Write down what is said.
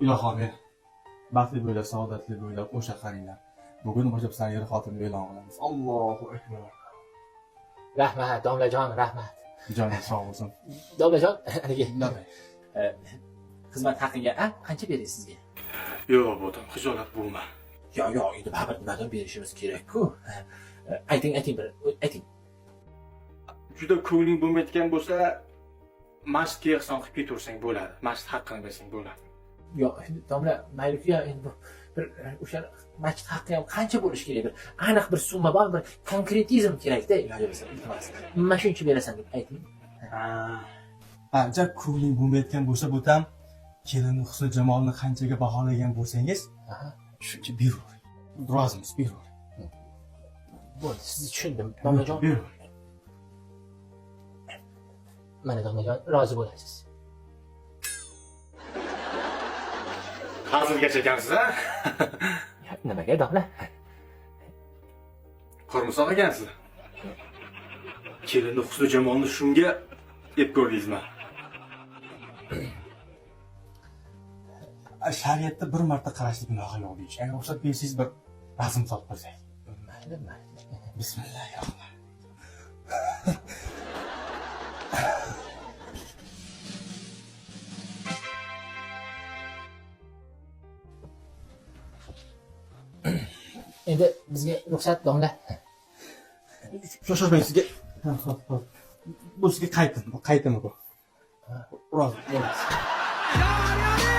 Ilohim, baxtli bo'lib, saodatli bo'lib o'sha qaringlar. Bugun boshlab sizlarga er-xotinni e'lon qilamiz. Allohu akbar. Rahmat, domlajon, rahmat. Jonim sog' bo'lsin. Domlajon, haligi Davay. xizmat haqiga qancha berasiz sizga? Yo'q, bo'tam, xijolat bo'lma. Yo'q, endi baribir nimadan berishimiz kerak-ku. Ayting, bir, ayting. Juda ko'ngling bo'lmayotgan bo'lsa, masjidga ehson qilib ketaversang bo'ladi. Masjid haqqini bersang bo'ladi. Yo'q, domla, mayli-ku, endi bir o'sha masjid haqqi ham qancha bo'lishi kerak? Bir aniq bir summa bor, bir konkretizm kerak-da, iloji bo'lsa, iltimos. Mana shuncha berasan deb ayting. Anja ko'ngling bo'lmayotgan bo'lsa, bo'tam, kelin husn jamolini qanchaga baholagan bo'lsangiz, shuncha beravering. Rozimiz, beravering. Bo'ldi, sizni tushundim, domlajon. Beravering. Mana domlajon, rozi bo'lasiz. Hazilgacha ekansiz, ha? Nimaga, domla? Qormisoq ekansiz. Kelinni husn jamolini shunga ep ko'rdingizmi? Shariatda bir marta qarashlik gunohi yo'q deyish. Agar ruxsat bersangiz bir razm solib qo'ysak. Mayli. Bismillahirrohmanirrohim. Endi bizga ruxsat, domla. Shoshmang sizga. Hop. Bu sizga qaytimi bu? Rozi bo'lasiz.